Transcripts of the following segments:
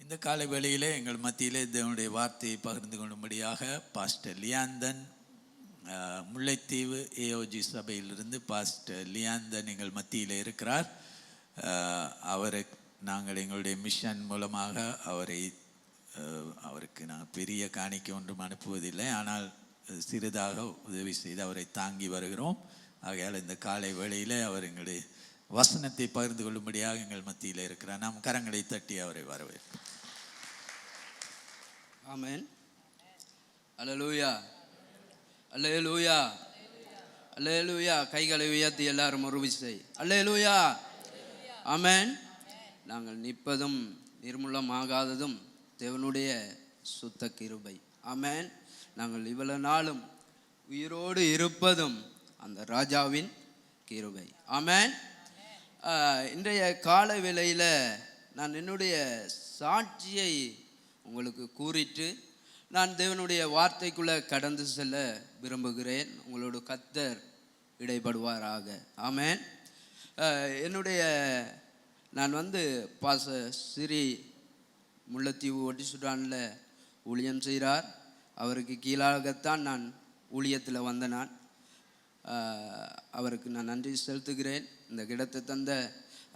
இந்த காலை வேளையிலே எங்கள் மத்தியிலே தேவனுடைய வார்த்தையை பகிர்ந்து கொள்ளும்படியாக பாஸ்டர் லியாந்தன் முல்லைத்தீவு ஏஓஜி சபையிலிருந்து பாஸ்டர் லியாந்தன் எங்கள் மத்தியில் இருக்கிறார். அவரை நாங்கள் எங்களுடைய மிஷன் மூலமாக அவருக்கு நாங்கள் பெரிய காணிக்கை ஒன்றும் அனுப்புவதில்லை, ஆனால் சிறிதாக உதவி செய்து அவரை தாங்கி வருகிறோம். ஆகையால் இந்த காலை வேளையில் அவர் எங்களுடைய வசனத்தை பகிர்ந்து கொள்ளும்படியாக எங்கள் மத்தியில் இருக்கிறார். நாம் கரங்களை தட்டி அவரை வரவேற்போம். ஆமென். அல்லேலூயா, அல்லேலூயா, அல்லேலூயா. கைகளை உயர்த்தி எல்லாரும் ஒரு விசை அல்லேலூயா. ஆமென். நாங்கள் நிற்பதும் நிர்மூலமாகாததும் தேவனுடைய சுத்த கிருபை. ஆமென். நாங்கள் இவ்வளவு நாளும் உயிரோடு இருப்பதும் அந்த ராஜாவின் கிருபை. ஆமென். இன்றைய கால வேளையில் நான் என்னுடைய சாட்சியை உங்களுக்கு கூறிட்டு நான் தேவனுடைய வார்த்தைக்குள்ளே கடந்து செல்ல விரும்புகிறேன். உங்களோட கர்த்தர் இடைப்படுவாராக. ஆமென். நான் பாச சிறி முல்லைத்தீவு ஒட்டிசுடானில் ஊழியம் செய்கிறார். அவருக்கு கீழாகத்தான் நான் ஊழியத்தில் வந்த நான் அவருக்கு நான் நன்றி செலுத்துகிறேன். இந்த இடத்தை தந்த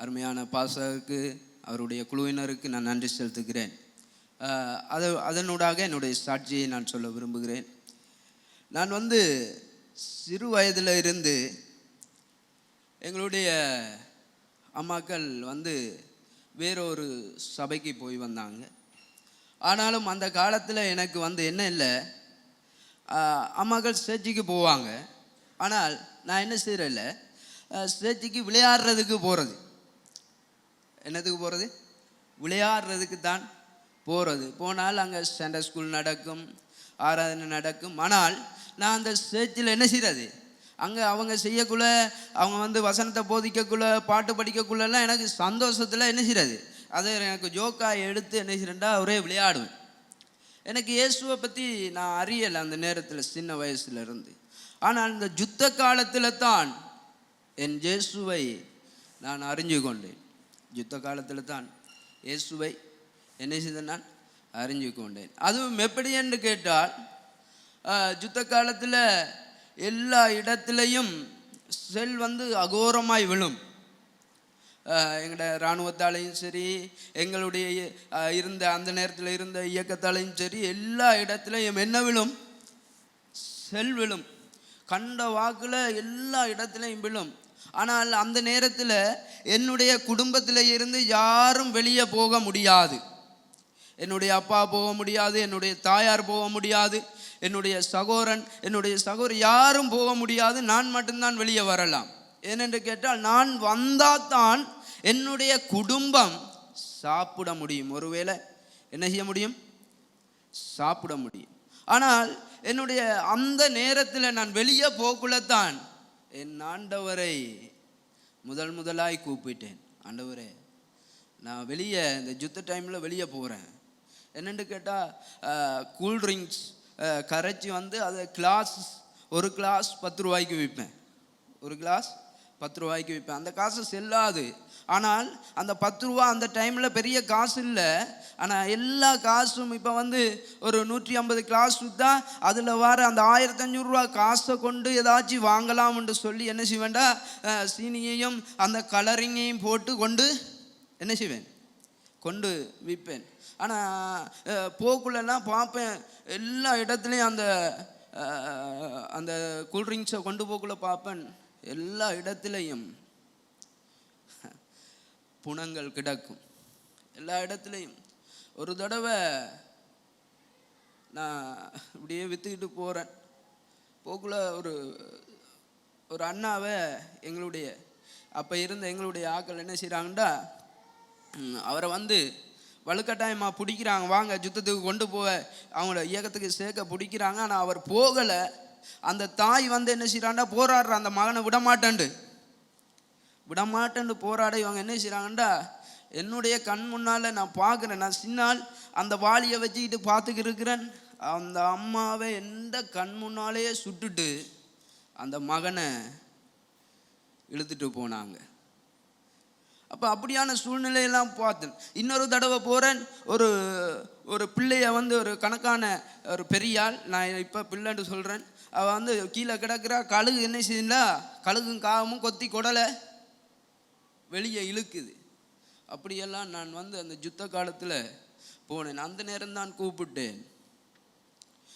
அருமையான பாசகருக்கு அவருடைய குழுவினருக்கு நான் நன்றி செலுத்துகிறேன். அதனூடாக என்னுடைய சாட்சியை நான் சொல்ல விரும்புகிறேன். நான் சிறு வயதில் இருந்து எங்களுடைய அம்மாக்கள் வேறொரு சபைக்கு போய் வந்தாங்க. ஆனாலும் அந்த காலத்தில் எனக்கு என்ன இல்லை, அம்மாக்கள் சேர்ச்சிக்கு போவாங்க. ஆனால் நான் என்ன செய்கிறேன், சேர்ச்சிக்கு விளையாடுறதுக்கு போகிறது. என்னதுக்கு போகிறது? விளையாடுறதுக்கு தான் போகிறது. போனால் அங்கே சண்டே ஸ்கூல் நடக்கும், ஆராதனை நடக்கும். ஆனால் நான் அந்த சேர்ச்சில் என்ன செய்கிறது, அங்கே அவங்க செய்யக்குள்ள, அவங்க வசனத்தை போதிக்கக்குள்ள, பாட்டு படிக்கக்குள்ளெல்லாம் எனக்கு சந்தோஷத்தில் என்ன செய்கிறது, அதை எனக்கு ஜோக்காக எடுத்து என்ன செய்கிறேன்டா ஒரே விளையாடுவேன். எனக்கு இயேசுவை பற்றி நான் அறியலை அந்த நேரத்தில், சின்ன வயசுல இருந்து. ஆனால் இந்த யுத்த காலத்தில் தான் என் இயேசுவை நான் அறிஞ்சு கொண்டேன். யுத்த காலத்தில் தான் இயேசுவை என்ன செய்தேன், நான் அறிஞ்சு கொண்டேன். அதுவும் எப்படி என்று கேட்டால், யுத்த காலத்தில் எல்லா இடத்துலையும் செல் அகோரமாய் விழும். எங்களோட இராணுவத்தாலையும் சரி, எங்களுடைய இருந்த அந்த நேரத்தில் இருந்த இயக்கத்தாலையும் சரி, எல்லா இடத்துலையும் என்ன விழும், செல் விழும். கண்ட வாக்கில் எல்லா இடத்துலையும் விழும். ஆனால் அந்த நேரத்தில் என்னுடைய குடும்பத்தில் இருந்து யாரும் வெளியே போக முடியாது. என்னுடைய அப்பா போக முடியாது, என்னுடைய தாயார் போக முடியாது, என்னுடைய சகோதரி யாரும் போக முடியாது. நான் மட்டும்தான் வெளியே வரலாம். ஏனென்று கேட்டால், நான் வந்தால் தான் என்னுடைய குடும்பம் சாப்பிட முடியும். ஒருவேளை என்ன செய்ய முடியும், சாப்பிட முடியும். ஆனால் என்னுடைய அந்த நேரத்தில் நான் வெளியே போக்குள்ளத்தான் என் ஆண்டவரை முதலாய் கூப்பிட்டேன். ஆண்டவரே, நான் வெளியே இந்த யுத்த டைமில் வெளியே போகிறேன். என்னென்னு கேட்டால், கூல்ட்ரிங்க்ஸ் கரைச்சி அதை ஒரு கிளாஸ் 10 ரூபாய்க்கு விற்பேன். ஒரு கிளாஸ் 10 ரூபாய்க்கு விற்பேன். அந்த காசு செல்லாது. ஆனால் அந்த 10 ரூபா அந்த டைமில் பெரிய காசு இல்லை. ஆனால் எல்லா காசும் இப்போ ஒரு 150 கிளாஸ் விற்றா அதில் வர அந்த 1500 ரூபா காசை கொண்டு ஏதாச்சும் வாங்கலாம்னு சொல்லி என்ன செய்வேன்டா, சீனியையும் அந்த கலரிங்கையும் போட்டு கொண்டு என்ன செய்வேன், கொண்டு விற்பேன். ஆனால் போக்குள்ளெல்லாம் பார்ப்பேன், எல்லா இடத்துலையும் அந்த கூல்ட்ரிங்க்ஸை கொண்டு போக்குள்ள பார்ப்பேன், எல்லா இடத்துலையும் புணங்கள் கிடக்கும். எல்லா இடத்துலையும். ஒரு தடவை நான் இப்படியே விற்றுக்கிட்டு போகிறேன். போக்குள்ள ஒரு அண்ணாவை அப்போ இருந்த எங்களுடைய ஆக்கள் என்ன செய்கிறாங்கண்டா, அவரை வலுக்கட்டாயமாக பிடிக்கிறாங்க. வாங்க யுத்தத்துக்கு கொண்டு போக, அவங்கள இயக்கத்துக்கு சேர்க்க பிடிக்கிறாங்க. ஆனால் அவர் போகலை. அந்த தாய் என்ன செய்கிறாண்டா, போராடுற அந்த மகனை விடமாட்டேன்னு போராட இவங்க என்ன செய்கிறாங்கண்டா, என்னுடைய கண் முன்னால் நான் பார்க்குறேன். நான் சின்னால் அந்த வாளியை வச்சுக்கிட்டு பார்த்துக்கிட்டு இருக்கிறேன். அந்த அம்மாவை எந்த கண் முன்னாலேயே சுட்டுட்டு அந்த மகனை இழுத்துட்டு போனாங்க. அப்போ அப்படியான சூழ்நிலையெல்லாம் பார்த்தேன். இன்னொரு தடவை போகிறேன், ஒரு ஒரு பிள்ளைய வந்து ஒரு கணக்கான ஒரு பெரியாள், நான் இப்போ பிள்ளைன்னு சொல்கிறேன், அவள் வந்து கீழே கிடக்கிறா. கழுகு என்ன செய்யுதுன்னா, கழுகும் காகமும் கொத்தி கொடலை வெளியே இழுக்குது. அப்படியெல்லாம் நான் வந்து அந்த யுத்த காலத்தில் போனேன். அந்த நேரம் தான் கூப்பிட்டேன்.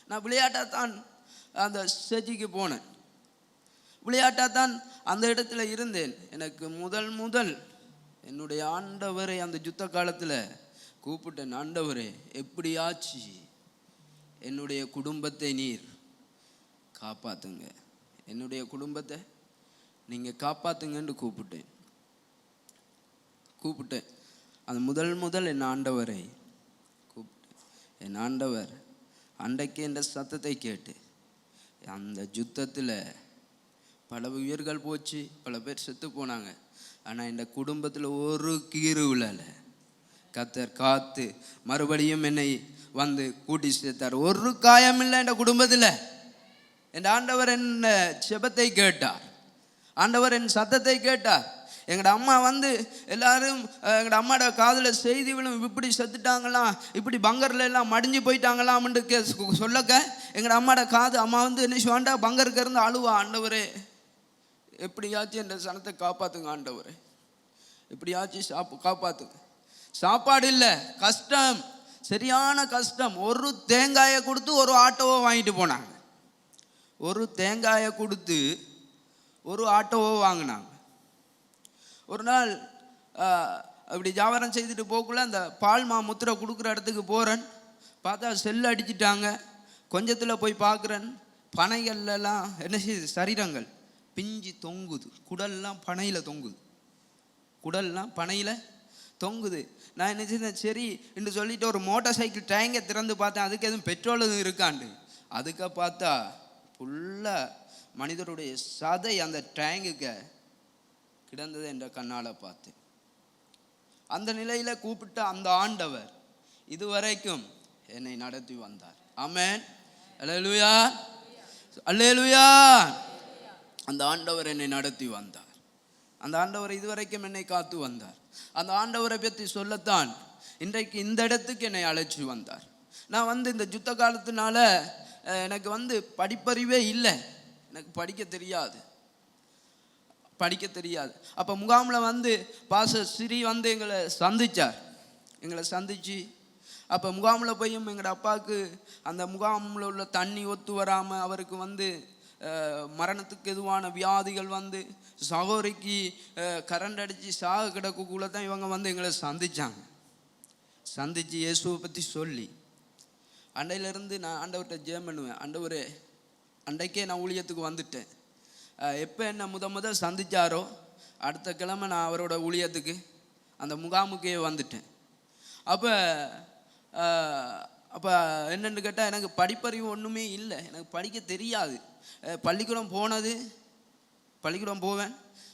நான் விளையாட்டாத்தான் அந்த ஸ்டேஜுக்கு போனேன், விளையாட்டாத்தான் அந்த இடத்துல இருந்தேன். எனக்கு முதல் என்னுடைய ஆண்டவரை அந்த யுத்த காலத்தில் கூப்பிட்டேன். ஆண்டவரே, எப்படியாச்சு என்னுடைய குடும்பத்தை நீர் காப்பாற்றுங்க, என்னுடைய குடும்பத்தை நீங்கள் காப்பாற்றுங்கன்னு கூப்பிட்டேன். அந்த முதல் என் ஆண்டவரை கூப்பிட்டேன். என் ஆண்டவர் அன்றைக்கு என்ற சத்தத்தை கேட்டு அந்த யுத்தத்தில் பல உயிர்கள் போச்சு, பல பேர் செத்து போனாங்க. ஆனால் இந்த குடும்பத்தில் ஒரு கீறு விழலை. கர்த்தர் காத்து மறுபடியும் என்னை வந்து கூட்டி சேர்த்தார். ஒரு காயம் இல்லை என் குடும்பத்தில். என் ஆண்டவர் என் ஜெபத்தை கேட்டார், ஆண்டவர் என் சத்தத்தை கேட்டார். எங்களோட அம்மா வந்து எல்லாரும் எங்களோட அம்மாவோட காதில் செய்தி விழும், இப்படி செத்துட்டாங்களாம், இப்படி பங்கரில் எல்லாம் மடிஞ்சு போயிட்டாங்களாம்னு சொல்லக்க எங்களோட அம்மாவோட காது, அம்மா வந்து என்ன சொல்லுவாண்டா, பங்கருக்கு இருந்து அழுவா, ஆண்டவரே எப்படியாச்சும் என்ற சனத்தை காப்பாற்றுங்க, ஆண்டவரே எப்படியாச்சும் காப்பாற்றுங்க. சாப்பாடு இல்லை, கஷ்டம், சரியான கஷ்டம். ஒரு தேங்காயை கொடுத்து ஒரு ஆட்டோவை வாங்கிட்டு போனாங்க. ஒரு தேங்காயை கொடுத்து ஒரு ஆட்டோவை வாங்கினாங்க. ஒரு நாள் அப்படி வியாபாரம் செய்துட்டு போக்குள்ள அந்த பால்மா முத்திரை கொடுக்குற இடத்துக்கு போகிறேன். பார்த்தா செல்லு அடிச்சிட்டாங்க. கொஞ்சத்தில் போய் பார்க்குறேன், பனைகள்லாம் என்ன செய்யுது, சரீரங்கள் பிஞ்சு தொங்குது, குடல்லாம் பனையில் தொங்குது, குடல்லாம் பனையில் தொங்குது. நான் என்ன செய்தேன், சரி என்று சொல்லிட்டு ஒரு மோட்டார் சைக்கிள் டேங்கை திறந்து பார்த்தேன், அதுக்கு எதுவும் பெட்ரோல் எதுவும் இருக்காண்டு. அதுக்கு பார்த்தா ஃபுல்லாக மனிதருடைய சதை அந்த டேங்குக்கு கிடந்தது என்ற கண்ணால் பார்த்தேன். அந்த நிலையில் கூப்பிட்ட அந்த ஆண்டவர் இதுவரைக்கும் என்னை நடத்தி வந்தார். ஆமென், அல்லேலூயா, அல்லேலூயா. அந்த ஆண்டவர் என்னை நடத்தி வந்தார். அந்த ஆண்டவர் இதுவரைக்கும் என்னை காத்து வந்தார். அந்த ஆண்டவரை பற்றி சொல்லத்தான் இன்றைக்கு இந்த இடத்துக்கு என்னை அழைச்சி வந்தார். நான் வந்து இந்த யுத்த காலத்தினால எனக்கு வந்து படிப்பறிவே இல்லை, எனக்கு படிக்க தெரியாது. அப்போ முகாமில் வந்து பாஸ்டர் ஸ்ரீ வந்து எங்களை சந்திச்சு அப்போ முகாமில் போயும் எங்களோட அப்பாவுக்கு அந்த முகாமில் உள்ள தண்ணி ஒத்து வராமல் அவருக்கு வந்து மரணத்துக்கு எதுவான வியாதிகள் வந்து சகோதரிக்கு கரண்ட் அடித்து சாக கிடக்குள்ளே தான் இவங்க வந்து எங்களை சந்திச்சு இயேசுவை பற்றி சொல்லி அண்டையிலேருந்து நான் ஆண்டவர்கிட்ட ஜெபம் பண்ணுவேன். ஆண்டவரே, அன்றைக்கே நான் ஊழியத்துக்கு வந்துட்டேன். எப்போ என்ன முதல் சந்திச்சாரோ அடுத்த கிழமை நான் அவரோட ஊழியத்துக்கு அந்த முகாமுக்கே வந்துட்டேன். அப்போ என்னென்னு கேட்டால், எனக்கு படிப்பறிவு ஒன்றுமே இல்லை, எனக்கு படிக்க தெரியாது. பள்ளிக்கூடம் போவேன்,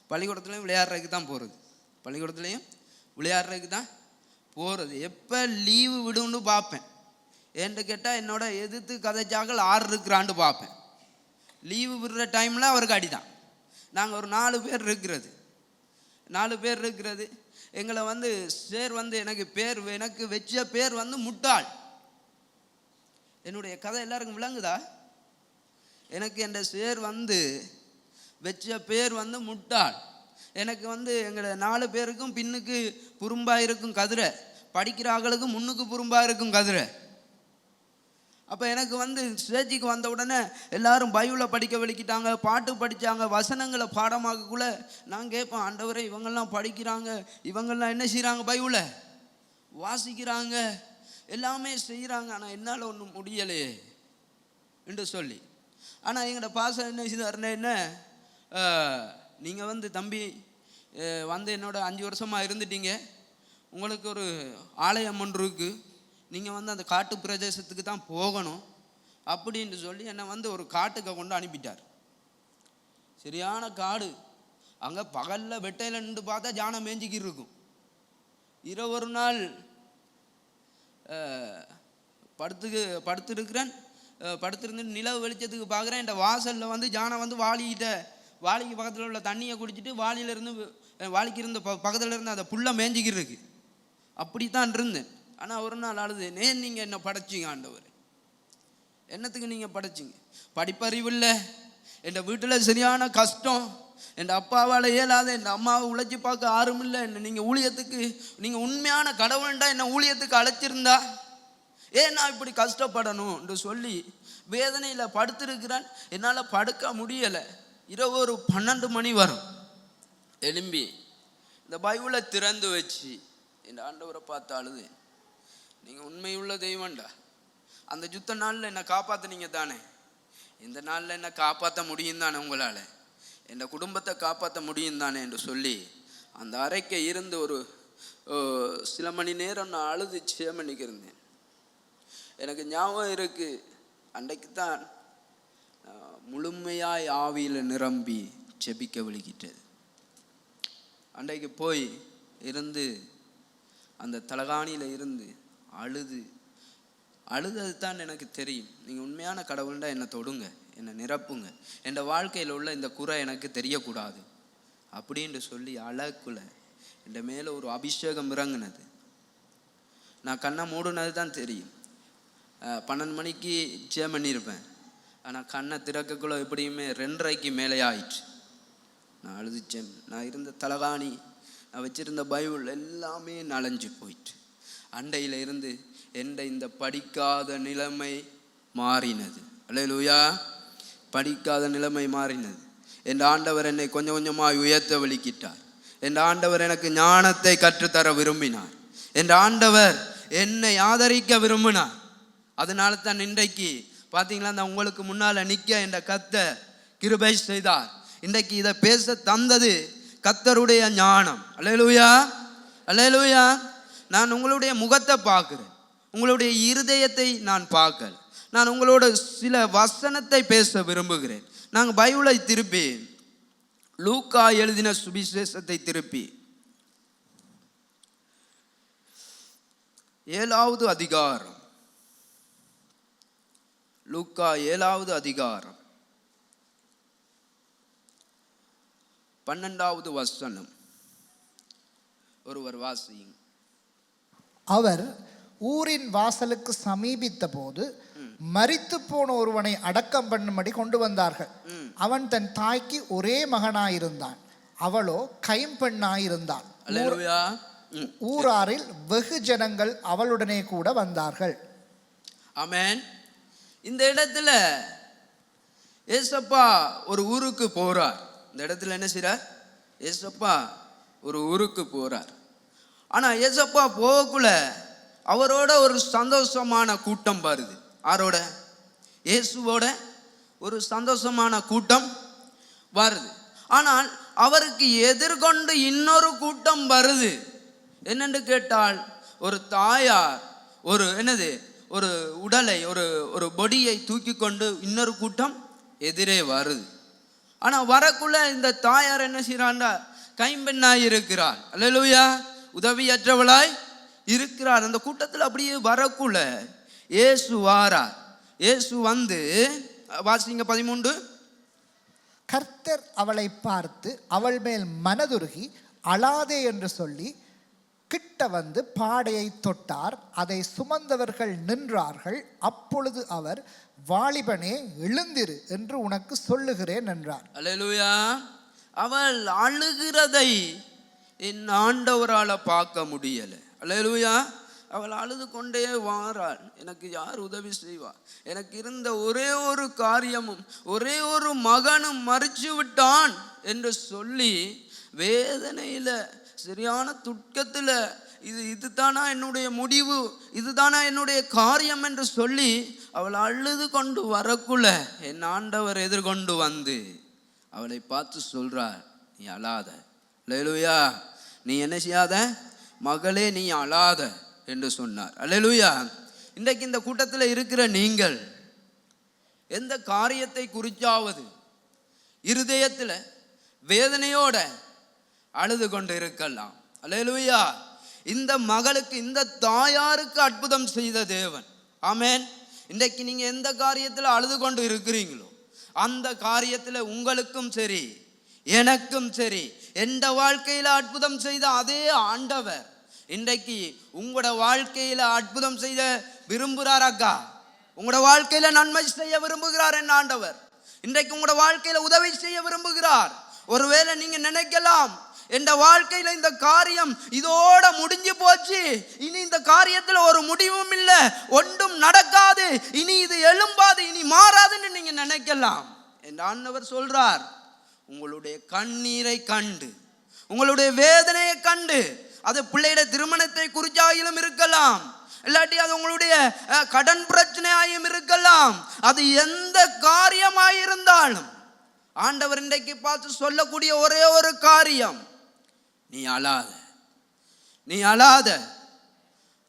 பள்ளிக்கூடத்துலேயும் விளையாடுறதுக்கு தான் போகிறது. எப்போ லீவு விடுன்னு பார்ப்பேன். ஏன்னு கேட்டால், என்னோட எதிர்த்து கதைச்சாக்கள் 6 இருக்கிறான்னு பார்ப்பேன். லீவு விடுற டைமில் அவருக்கு அடிதான். நாங்கள் ஒரு 4 பேர் இருக்கிறது. எங்களை வந்து சேர் வந்து எனக்கு வச்ச பேர் வந்து முட்டாள். என்னுடைய கதை எல்லாருக்கும் விளங்குதா? எனக்கு என் சேர் வந்து வச்ச பேர் வந்து முட்டாள். எனக்கு வந்து எங்களை 4 பேருக்கும் பின்னுக்கு புறம்பாக இருக்கும் கதிரை, படிக்கிற ஆளுக்கு முன்னுக்கு புறம்பாக இருக்கும் கதிரை. அப்போ எனக்கு வந்து ஸ்டேஜுக்கு வந்த உடனே எல்லாரும் பைபிளை படிக்க வலிக்கிட்டாங்க, பாட்டு படித்தாங்க, வசனங்களை பாடமாகக்குள்ள நான் கேட்பேன், ஆண்டவரே இவங்கெல்லாம் படிக்கிறாங்க, இவங்கெல்லாம் என்ன செய்கிறாங்க, பைபிளை வாசிக்கிறாங்க, எல்லாமே செய்கிறாங்க, ஆனால் என்னால் ஒன்றும் முடியலையே என்று சொல்லி. ஆனால் எங்களோட பாசம் என்ன செய்தாருன்னா, நீங்கள் வந்து தம்பி வந்து என்னோட 5 வருஷமாக இருந்துட்டீங்க, உங்களுக்கு ஒரு ஆலயம் ஒன்று இருக்குது, நீங்கள் வந்து அந்த காட்டு பிரதேசத்துக்கு தான் போகணும் அப்படின்னு சொல்லி என்னை வந்து ஒரு காட்டுக்கு கொண்டு அனுப்பிட்டார். சரியான காடு. அங்கே பகலில் வெட்டையில் நின்று பார்த்தா ஜானம் மேஞ்சிக்கிட்டு இருக்கும். இரவு ஒரு நாள் படுத்திருந்தேன், நிலவு வெளிச்சத்துக்கு பார்க்குறேன், இந்த வாசலில் வந்து ஜானம் வந்து வாளிக்கு பக்கத்தில் உள்ள தண்ணியை குடிச்சிட்டு வாளிக்கு இருந்த பக்கத்தில் இருந்து அந்த புல்லை மேஞ்சிக்கிறதுக்கு அப்படித்தான் இருந்தேன். ஆனால் ஒரு நாள் அழுது, ஏன் நீங்கள் என்ன படைச்சிங்க ஆண்டவர்? என்னத்துக்கு நீங்கள் படைச்சிங்க? படிப்பறிவு இல்லை, என் வீட்டில் சரியான கஷ்டம், என் அப்பாவால் இயலாத, என் அம்மாவை உழைச்சி பார்க்க ஆறும் இல்லை, என்ன நீங்கள் ஊழியத்துக்கு, நீங்கள் உண்மையான கடவுள்டா என்ன ஊழியத்துக்கு அழைச்சிருந்தா ஏன் நான் இப்படி கஷ்டப்படணும் என்று சொல்லி வேதனையில் படுத்திருக்கிறேன். என்னால் படுக்க முடியலை. இரவு ஒரு 12 மணி வரும். எழும்பி இந்த பைபிளை திறந்து வச்சு என் ஆண்டவரை பார்த்து அழுது, நீங்கள் உண்மையுள்ள தெய்வம்டா, அந்த யுத்த நாளில் என்னை காப்பாற்றினீங்க தானே, இந்த நாளில் என்னை காப்பாற்ற முடியும் தானே, உங்களால் என் குடும்பத்தை காப்பாற்ற முடியும் தானே என்று சொல்லி அந்த அறைக்கு இருந்து ஒரு சில மணி நேரம் நான் அழுது சேமணிக்கு இருந்தேன். எனக்கு ஞாபகம் இருக்குது, அன்றைக்கு தான் முழுமையாய் ஆவியில் நிரம்பி செபிக்க விழுகிட்டது. அன்றைக்கு போய் இருந்து அந்த தலகாணியில் இருந்து அழுதது தான் எனக்கு தெரியும். நீங்கள் உண்மையான கடவுள்டா என்னை தொடுங்க, என்னை நிரப்புங்க, என் வாழ்க்கையில் உள்ள இந்த குறை எனக்கு தெரியக்கூடாது அப்படின்னு சொல்லி அழகுல என் மேலே ஒரு அபிஷேகம் இறங்குனது. நான் கண்ணை மூடுனது தான் தெரியும். 12 மணிக்கு ஜெபம் பண்ணியிருப்பேன். ஆனால் கண்ணை திறக்கக்குள்ள எப்படியுமே 2:30க்கு மேலே ஆயிடுச்சு. நான் அழுதுச்சேன். நான் இருந்த தலகாணி, நான் வச்சிருந்த பைபிள் எல்லாமே நனைஞ்சு போயிட்டு. அண்டையில் இருந்து இந்த படிக்காத நிலைமை மாறினது. அல்லேலூயா. படிக்காத நிலைமை மாறினது. என் ஆண்டவர் என்னை கொஞ்சம் கொஞ்சமாக உயர்த்த வலிக்கிட்டார். என் ஆண்டவர் எனக்கு ஞானத்தை கற்றுத்தர விரும்பினார். என் ஆண்டவர் என்னை ஆதரிக்க விரும்பினார். அதனால தான் இன்றைக்கு பார்த்தீங்களா, அந்த உங்களுக்கு முன்னால் நிற்க என்ற கர்த்தர் கிருபை செய்தார். இன்றைக்கு இதை பேச தந்தது கர்த்தருடைய ஞானம். அல்லேலூயா, அல்லேலூயா. நான் உங்களுடைய முகத்தை பார்க்குறேன், உங்களுடைய இருதயத்தை நான் பார்க்கல. நான் உங்களோட சில வசனத்தை பேச விரும்புகிறேன். நாங்கள் பைபிளை திருப்பி லூக்கா எழுதின சுவிசேஷத்தை திருப்பி 7வது அதிகாரம், லூக்கா 7வது அதிகாரம் 12வது வசனம். ஒருவர் வாசியும். அவர் ஊரின் வாசலுக்கு சமீபித்த போது மரித்து போன ஒருவனை அடக்கம் பண்ணும்படி கொண்டு வந்தார்கள். அவன் தன் தாய்க்கு ஒரே மகனாயிருந்தான், அவளோ கைம்பெண்ணாயிருந்தாள். ஊராரில் வெகு ஜனங்கள் அவளுடனே கூட வந்தார்கள். ஆமென். இந்த இடத்துல ஏசப்பா ஒரு ஊருக்கு போறார். இந்த இடத்துல என்ன செய்றார்? ஏசப்பா ஒரு ஊருக்கு போறார். ஆனா ஏசப்பா போகக்குள்ள அவரோட ஒரு சந்தோஷமான கூட்டம் வருது. ஆரோட? இயேசுவோட ஒரு சந்தோஷமான கூட்டம் வருது. ஆனால் அவருக்கு எதிர்கொண்டு இன்னொரு கூட்டம் வருது. என்னென்று கேட்டால், ஒரு தாயார் ஒரு ஒரு உடலை, ஒரு பொடியை தூக்கி கொண்டு இன்னொரு கூட்டம் எதிரே வருது. ஆனால் வரக்குள்ள இந்த தாயார் என்ன செய்யறாண்டா, கைம்பெண்ணாய் இருக்கிறார். அல்லேலூயா. உதவியற்றவளாய் இருக்கிறார். அந்த கூட்டத்தில் அப்படியே வரக்குள்ள இயேசு வாரார். இயேசு வந்து வாசிங்க 13. கர்த்தர் அவளை பார்த்து அவள் மேல் மனதுருகி அழாதே என்று சொல்லி கிட்ட வந்து பாடையை தொட்டார். அதை சுமந்தவர்கள் நின்றார்கள். அப்பொழுது அவர், வாலிபனே எழுந்திரு என்று உனக்கு சொல்லுகிறேன் என்றார். அல்லேலூயா. அவள் அழுகிறதை என் ஆண்டவரால் பார்க்க முடியலை. அல்லேலூயா. அவள் அழுது கொண்டே வாராள். எனக்கு யார் உதவி செய்வார்? எனக்கு இருந்த ஒரே ஒரு காரியமும் ஒரே ஒரு மகனும் மரிச்சு விட்டான் என்று சொல்லி வேதனையில, சரியான துக்கத்தில், இதுதானா என்னுடைய முடிவு, இதுதானா என்னுடைய காரியம் என்று சொல்லி அவள் அழுது கொண்டு வரக்குள்ள என் ஆண்டவர் எதிர்கொண்டு வந்து அவளை பார்த்து சொல்றார், நீ அழாத. அல்லேலூயா. நீ என்ன செய்யாத மகளே, நீ அழாத என்று சொன்னார். அல்லேலூயா. இன்றைக்கு இந்த கூட்டத்தில் இருக்கிற நீங்கள் எந்த காரியத்தை குறிச்சாவது இருதயத்தில் வேதனையோட அழுது கொண்டு இருக்கலாம். அல்லேலூயா. இந்த மகளுக்கு, இந்த தாயாருக்கு அற்புதம் செய்த தேவன். ஆமென். இன்றைக்கு நீங்க எந்த காரியத்தில் அழுது கொண்டு இருக்கிறீங்களோ அந்த காரியத்தில் உங்களுக்கும் சரி, எனக்கும் சரி, எந்த வாழ்க்கையில அற்புதம் செய்த அதே ஆண்டவர் இன்றைக்கு உங்களோட வாழ்க்கையில அற்புதம் செய்த விரும்புகிறார். அக்கா, உங்களோட வாழ்க்கையில நன்மை செய்ய விரும்புகிறார். என் ஆண்டவர் இன்றைக்கு உங்களோட வாழ்க்கையில உதவி செய்ய விரும்புகிறார். ஒருவேளை நீங்க நினைக்கலாம், என் வாழ்க்கையில இந்த காரியம் இதோட முடிஞ்சு போச்சு, இனி இந்த காரியத்துல ஒரு முடிவும் இல்லை, ஒன்றும் நடக்காது, இனி இது எழும்பாது, இனி மாறாதுன்னு நீங்க நினைக்கலாம். என் ஆண்டவர் சொல்றார், உங்களுடைய கண்ணீரை கண்டு, உங்களுடைய வேதனையை கண்டு, அது பிள்ளையுடைய திருமணத்தை குறிச்சாயிலும் இருக்கலாம், இல்லாட்டி அது உங்களுடைய கடன் பிரச்சனையாயும் இருக்கலாம், அது எந்த காரியமாயிருந்தாலும் ஆண்டவர் இன்றைக்கு பார்த்து சொல்லக்கூடிய ஒரே ஒரு காரியம், நீ அழாத, நீ அழாத.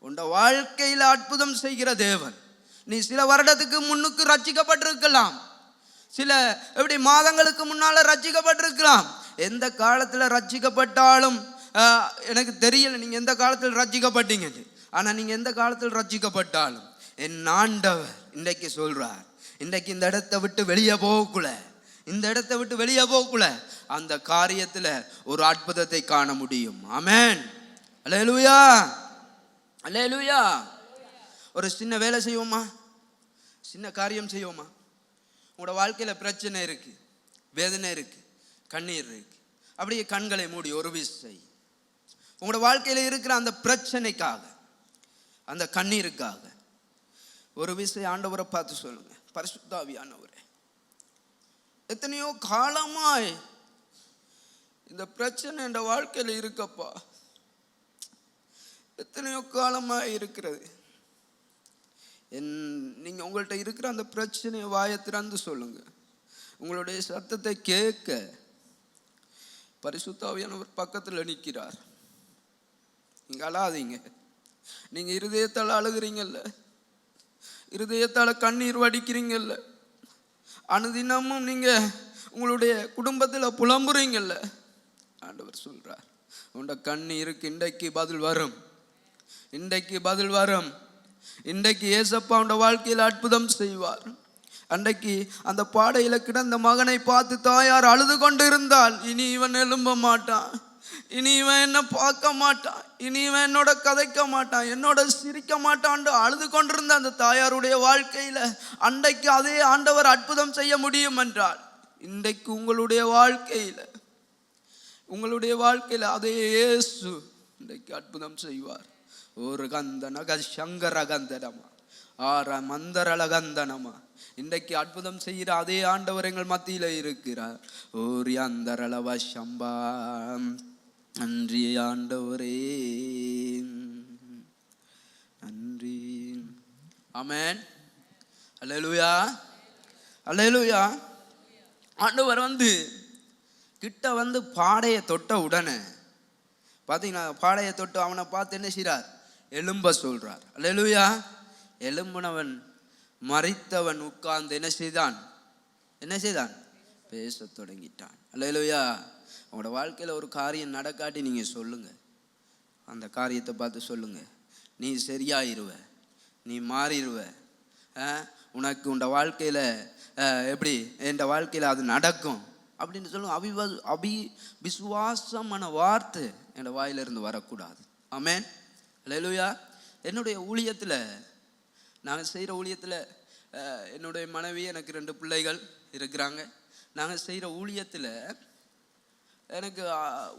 உன் வாழ்க்கையில அற்புதம் செய்கிற தேவன். நீ சில வருடத்துக்கு முன்னுக்கு ரட்சிக்கப்பட்டிருக்கலாம், சில எப்படி மாதங்களுக்கு முன்னால ரட்சிக்கப்பட்டிருக்கலாம். எந்த காலத்துல ரட்சிக்கப்பட்டாலும் எனக்கு தெரியல நீங்க எந்த காலத்தில் ரட்சிக்கப்பட்டீங்க. ஆனா நீங்க எந்த காலத்தில் ரட்சிக்கப்பட்டாலும் என் ஆண்டவர் இன்றைக்கு சொல்றார், இன்றைக்கு இந்த இடத்தை விட்டு வெளியே போகக்குள்ள, இந்த இடத்தை விட்டு வெளியே போகக்குள்ள அந்த காரியத்துல ஒரு அற்புதத்தை காண முடியும். ஆமென், அல்லேலூயா, அல்லேலூயா. ஒரு சின்ன வேலை செய்வோமா, சின்ன காரியம் செய்வோமா? உங்களோட வாழ்க்கையில பிரச்சனை இருக்கு, வேதனை இருக்கு, கண்ணீர் இருக்கு. அப்படியே கண்களை மூடி ஒரு விசை உங்களோட வாழ்க்கையில இருக்கிற அந்த பிரச்சனைக்காக, அந்த கண்ணீருக்காக ஒரு விசை ஆண்டவரை பார்த்து சொல்லுங்க, பரிசுத்த ஆவியானவரே, எத்தனையோ காலமாய் இந்த பிரச்சனை என்ற வாழ்க்கையில இருக்கப்பா, எத்தனையோ காலமாய் இருக்கிறது. நீங்க உங்கள்கிட்ட இருக்கிற அந்த பிரச்சனையை வாயை திறந்து சொல்லுங்க. உங்களுடைய சத்தத்தை கேட்க பரிசுத்த ஆவியானவர் பக்கத்தில் நிற்கிறார். நீங்க அழாதீங்க. நீங்க இருதயத்தால் அழுகிறீங்கல்ல, இருதயத்தால கண்ணீர் வடிக்கிறீங்கல்ல, அனுதினமும் நீங்க உங்களுடைய குடும்பத்தில் புலம்புறீங்கல்ல, ஆண்டவர் சொல்றார், உண்ட கண்ணீருக்கு இன்றைக்கு பதில் வரும், இன்றைக்கு பதில் வரும். இன்றைக்கு ஏசப்பா உண்ட வாழ்க்கையில் அற்புதம் செய்வார். அன்றைக்கு அந்த பாடையில கிடந்த மகனை பார்த்து தாயார் அழுது கொண்டு இருந்தால், இனி இவன் எழும்ப மாட்டான், இனி இவன் என்ன பார்க்க மாட்டான், இனி இவன் என்னோட கதைக்க மாட்டான், என்னோட சிரிக்க மாட்டான் அழுது கொண்டிருந்த அந்த தாயாருடைய வாழ்க்கையில அன்றைக்கு அதே ஆண்டவர் அற்புதம் செய்ய முடியும் என்றால், இன்றைக்கு உங்களுடைய வாழ்க்கையில அதே இயேசு இன்றைக்கு அற்புதம் செய்வார். ஒரு கந்தனக சங்கர கந்தனமா ஆற மந்தரள கந்தனமா இன்றைக்கு அற்புதம் செய்கிற அதே ஆண்டவர் எங்கள் மத்தியில இருக்கிறார். ஓரி அந்தரளவ சம்பா, நன்றி ஆண்டவரே, நன்றி. ஆமென், அல்லேலூயா, அல்லேலூயா. ஆண்டவர் கிட்ட பாடையை தொட்ட உடனே பார்த்தீங்கன்னா, பாடையை தொட்டு அவனை பார்த்து என்ன செய்றார்? எலும்ப சொல்றார். அல்லேலூயா. எலும்புனவன் மரித்தவன் உட்கார்ந்து என்ன செய்தான்? பேச தொடங்கிட்டான். அல்லேலூயா. அவனோட வாழ்க்கையில் ஒரு காரியம் நடக்காட்டி நீங்க சொல்லுங்க, அந்த காரியத்தை பார்த்து சொல்லுங்க, நீ சரியாயிருவ, நீ மாறிடுவ, உனக்கு உண்ட வாழ்க்கையில எப்படி என் வாழ்க்கையில அது நடக்கும் அப்படின்னு சொல்லுங்க. விசுவாசமான வார்த்தை என் வாயிலிருந்து வரக்கூடாது. ஆமென், அல்லேலூயா. என்னுடைய ஊழியத்தில், நாங்கள் செய்கிற ஊழியத்தில், என்னுடைய மனைவி, எனக்கு 2 பிள்ளைகள் இருக்கிறாங்க. நாங்கள் செய்கிற ஊழியத்தில் எனக்கு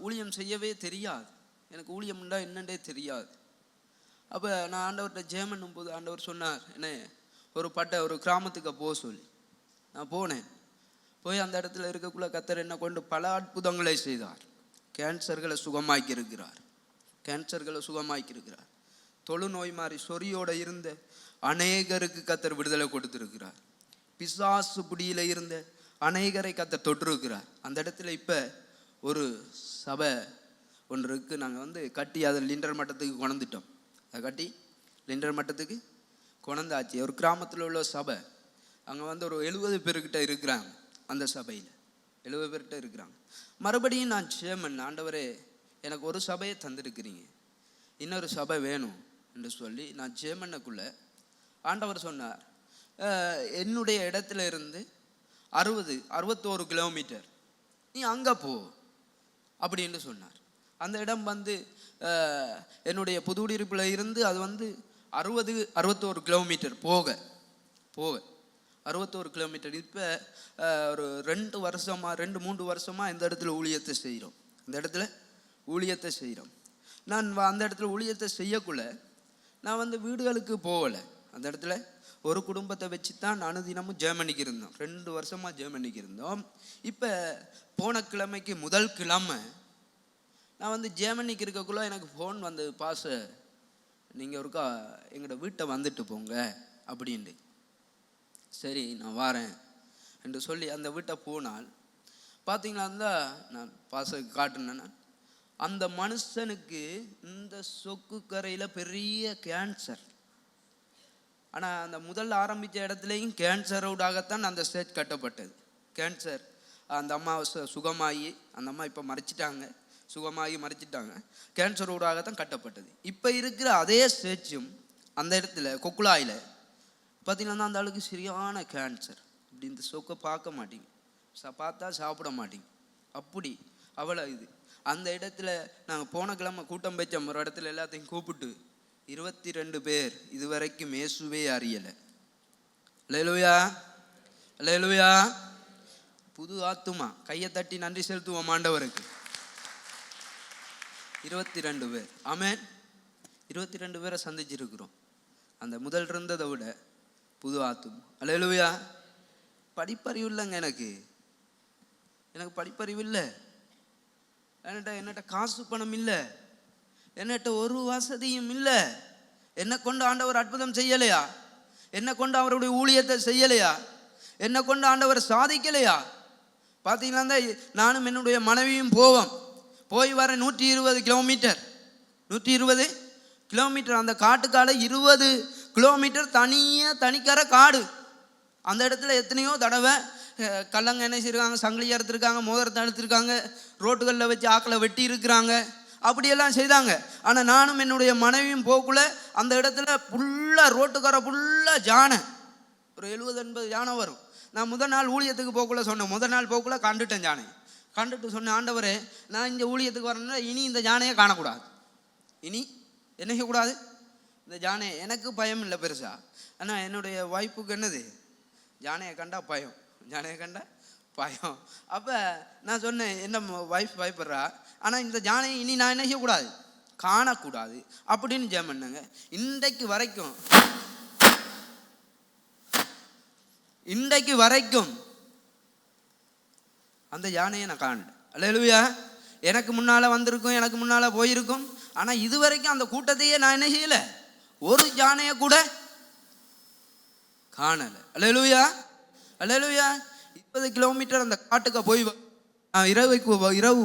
ஊழியம் செய்யவே தெரியாது, எனக்கு ஊழியம்ண்டா என்னண்டே தெரியாது. அப்போ நான் ஆண்டவர்கிட்ட ஜெபம் பண்ணும்போது ஆண்டவர் சொன்னார், என்ன ஒரு கிராமத்துக்கு போக சொல்லி. நான் போனேன். போய் அந்த இடத்துல இருக்கக்குள்ள கர்த்தர் என்ன கொண்டு பல அற்புதங்களை செய்தார். கேன்சர்களை சுகமாக்கியிருக்கிறார். தொழுநோய் மாதிரி சொறியோட இருந்த அநேகருக்கு கர்த்தர் விடுதலை கொடுத்திருக்கிறார். பிசாசு பிடியில இருந்த அநேகரை கர்த்தர் தொட்டிருக்கிறார். அந்த இடத்துல இப்போ ஒரு சபை ஒன்று இருக்குது. நாங்கள் கட்டி அதை லிண்டர் மட்டத்துக்கு கொண்டுட்டோம். அதை கட்டி லிண்டர் மட்டத்துக்கு கொண்டாச்சு. ஒரு கிராமத்தில் உள்ள சபை. அங்கே ஒரு 70 பேர்கிட்ட இருக்கிறாங்க. அந்த சபையில் 70 பேர்கிட்ட இருக்கிறாங்க. மறுபடியும் நான் சேமன், ஆண்டவரே எனக்கு ஒரு சபையை தந்திருக்கிறீங்க, இன்னொரு சபை வேணும் என்று சொல்லி நான் சேமனுக்குள்ள ஆண்டவர் சொன்னார், என்னுடைய இடத்துல இருந்து 61 கிலோமீட்டர் நீ அங்கே போ அப்படின்னு சொன்னார். அந்த இடம் வந்து என்னுடைய புதுக்குடியிருப்பில் இருந்து அது வந்து 61 கிலோமீட்டர் போக 61 கிலோமீட்டர். இப்போ ஒரு 2-3 வருஷமாக இந்த இடத்துல ஊழியத்தை செய்கிறோம். நான் அந்த இடத்துல ஊழியத்தை செய்யக்குள்ள நான் வந்து வீடுகளுக்கு போகலை. அந்த இடத்துல ஒரு குடும்பத்தை வச்சு தான் அனுதினமும் ஜெர்மனிக்கு இருந்தோம். 2 வருஷமாக ஜெர்மனிக்கு இருந்தோம். இப்போ போன கிழமைக்கு முதல் கிழமை நான் வந்து ஜெர்மனிக்கு இருக்கக்குள்ள எனக்கு ஃபோன் வந்து, பாஸ் நீங்கள் ஒருக்கா எங்களோட வீட்டை வந்துட்டு போங்க அப்படின்ட்டு. சரி நான் வாரேன் என்று சொல்லி அந்த வீட்டை போனால் பார்த்தீங்களா, இருந்தால் நான் பாஸுக்கு காட்டினேன்னா அந்த மனுஷனுக்கு இந்த சொக்கு கரையில் பெரிய கேன்சர். ஆனால் அந்த முதல்ல ஆரம்பித்த இடத்துலையும் கேன்சரோடாகத்தான் அந்த ஸ்டேஜ் கட்டப்பட்டது. கேன்சர் அந்த அம்மா சுகமாகி, அந்த அம்மா இப்போ மறைச்சிட்டாங்க. கேன்சரோடாகத்தான் கட்டப்பட்டது. இப்போ இருக்கிற அதே ஸ்டேஜும் அந்த இடத்துல கொக்குலாயில் பார்த்தீங்கன்னா அந்த ஆளுக்கு சரியான கேன்சர். இப்படி இந்த சொக்கை பார்க்க மாட்டீங்க, பார்த்தா சாப்பிட மாட்டீங்க, அப்படி அவ்வளோ இது. அந்த இடத்துல நாங்கள் போன கிழமை கூட்டம் வச்சோம். ஒரு இடத்துல எல்லாத்தையும் கூப்பிட்டு 22 பேர் இதுவரைக்கும் இயேசுவே அறியலை. அல்லேலூயா. புது ஆத்துமா, கையை தட்டி நன்றி செலுத்துவோம் ஆண்டவருக்கு. 22 பேர். ஆமென். 22 பேரை சந்திச்சிருக்கிறோம். அந்த முதல் இருந்ததை விட புது ஆத்துமா. அல்லேலூயா. படிப்பறிவு இல்லைங்க எனக்கு படிப்பறிவு இல்லை. என்னட்ட காசு பணம் இல்லை, என்னட்ட ஒரு வசதியும் இல்லை. என்னை கொண்டு ஆண்டவர் அற்புதம் செய்யலையா? என்னை கொண்டு அவருடைய ஊழியத்தை செய்யலையா? என்னை கொண்டு ஆண்டவர் சாதிக்கலையா? பார்த்தீங்கன்னா நானும் என்னுடைய மனைவியும் போய் வர 120 கிலோமீட்டர் அந்த காட்டுக்கால 20 கிலோமீட்டர் தனிக்கரை காடு. அந்த இடத்துல எத்தனையோ தடவை கல்லங்க என்ன செய்யிருக்காங்க, சங்கிலி அறுத்துருக்காங்க, மோதிரத்தை அறுத்துருக்காங்க, ரோட்டுகளில் வச்சு ஆக்களை வெட்டி இருக்கிறாங்க, அப்படியெல்லாம் செய்தாங்க. ஆனால் நானும் என்னுடைய மனைவியும் போக்குள்ள அந்த இடத்துல ஃபுல்லாக ரோட்டுக்கார ஃபுல்லாக ஜானை, ஒரு 70-80 யானை வரும். நான் முதல் நாள் ஊழியத்துக்கு போக்குள்ள சொன்னேன், முதல் நாள் போக்குள்ள கண்டுட்டேன் ஜானை. கண்டுட்டு சொன்னேன், ஆண்டவரே நான் இங்கே ஊழியத்துக்கு வரேன்னா இனி இந்த ஜானையை காணக்கூடாது, இனி என்ன செய்யக்கூடாது இந்த ஜானை. எனக்கு பயம் இல்லை பெருசா, ஆனால் என்னுடைய ஒய்ஃபுக்கு என்னது, ஜானையை கண்டா பயம். அப்போ நான் சொன்னேன், என்ன ஒய்ஃப் பயப்படுறா, ஆனால் இந்த ஜானையை இனி நான் என்ன செய்யக்கூடாது, காணக்கூடாது அப்படின்னு ஜெபம் பண்ணேங்க. இன்றைக்கு வரைக்கும் அந்த யானையை நான் காணல. அல்லேலூயா. எனக்கு முன்னால் வந்திருக்கும், எனக்கு முன்னால் போயிருக்கும், ஆனால் இது வரைக்கும் அந்த கூட்டத்தையே நான் என்ன செய்யலை, ஒரு யானையை கூட காணலை. அல்லேலூயா. 20 கிலோமீட்டர் அந்த காட்டுக்கு போய் இரவு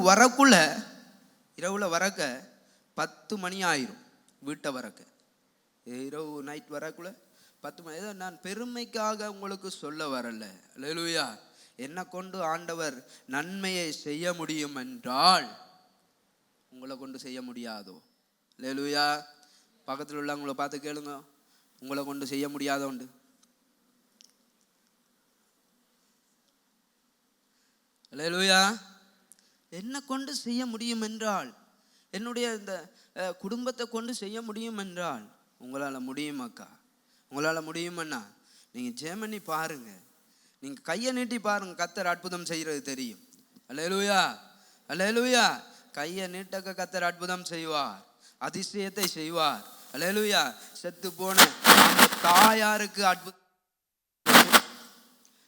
வரக்க 10 மணி ஆயிரும். வீட்டை வரக்க இரவு நைட் வரக்குள்ள 10 மணி. ஏதோ நான் பெருமைக்காக உங்களுக்கு சொல்ல வரல. அல்லேலூயா. என்னை கொண்டு ஆண்டவர் நன்மையை செய்ய முடியும் என்றால் உங்களை கொண்டு செய்ய முடியாதோ? அல்லேலூயா. பக்கத்தில் உள்ளவங்களை பார்த்து கேளுங்க, உங்களை கொண்டு செய்ய முடியாத உண்டு. அல்லேலூயா. என்னை கொண்டு செய்ய முடியும் என்றால், என்னுடைய இந்த குடும்பத்தை கொண்டு செய்ய முடியும் என்றால் உங்களால் முடியுமாக்கா? உங்களால் முடியுமண்ணா? நீங்கள் ஜெர்மனி பாருங்க, நீங்கள் கையை நீட்டி பாருங்க, கர்த்தர் அற்புதம் செய்கிறது தெரியும். அல்லேலூயா. கையை நீட்டக்க கர்த்தர் அற்புதம் செய்வார், அதிசயத்தை செய்வார். அல்லேலூயா. செத்து போன அந்த தாயாருக்கு அற்புதம்,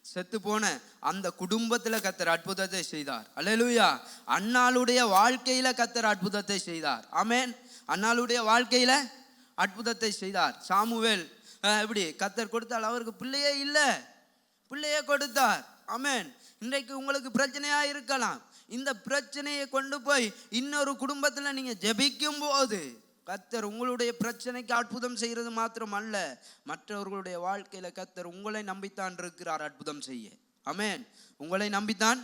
செத்து போன அந்த குடும்பத்துல கர்த்தர் அற்புதத்தை செய்தார். அல்லேலூயா. அன்னாளுடைய வாழ்க்கையில கர்த்தர் அற்புதத்தை செய்தார். ஆமென். அன்னாளுடைய வாழ்க்கையில அற்புதத்தை செய்தார். சாமுவேல் எப்படி கர்த்தர் கொடுத்தால், அவருக்கு பிள்ளையே இல்லை, பிள்ளையே கொடுத்தார். ஆமென். இன்றைக்கு உங்களுக்கு பிரச்சனையா இருக்கலாம், இந்த பிரச்சனையை கொண்டு போய் இன்னொரு குடும்பத்துல நீங்க ஜெபிக்கும் போது கர்த்தர் உங்களுடைய பிரச்சனைக்கு அற்புதம் செய்கிறது மாத்திரம் அல்ல, மற்றவர்களுடைய வாழ்க்கையில கர்த்தர் உங்களை நம்பித்தான் இருக்கிறார் அற்புதம் செய்ய. ஆமென். உங்களை நம்பித்தான்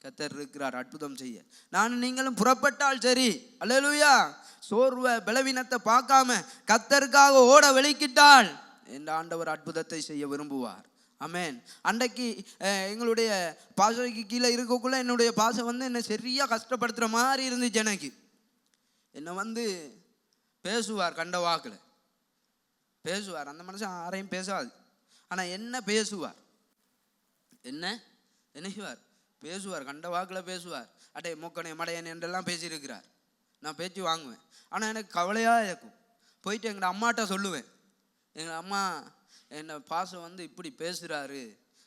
கர்த்தர் இருக்கிறார் அற்புதம் செய்ய. நானும் நீங்களும் புறப்பட்டால் சரி. அல்லேலூயா. சோர்வ பலவீனத்தை பார்க்காம கர்த்தருக்காக ஓட வெளிக்கிட்டால் என்ற ஆண்டவர் அற்புதத்தை செய்ய விரும்புவார். ஆமென். அன்றைக்கு எங்களுடைய பாசைக்கு கீழே இருக்கக்குள்ள என்னுடைய பாசை வந்து என்னை சரியாக கஷ்டப்படுத்துகிற மாதிரி இருந்துச்சு. எனக்கு என்னை வந்து பேசுவார், கண்ட வாக்கில் பேசுவார். அந்த மனுஷன் யாரையும் பேசாது, ஆனால் என்ன பேசுவார், என்ன செய்வார், பேசுவார், கண்ட வாக்கில் பேசுவார். அட்டே மூக்கனை மடையன் என்றெல்லாம் பேசியிருக்கிறார். நான் பேச்சு வாங்குவேன். ஆனால் எனக்கு கவலையாக இருக்கும். போயிட்டு எங்கள் அம்மாட்ட சொல்லுவேன், எங்கள் அம்மா என்னை பாசம் வந்து இப்படி பேசுகிறாரு,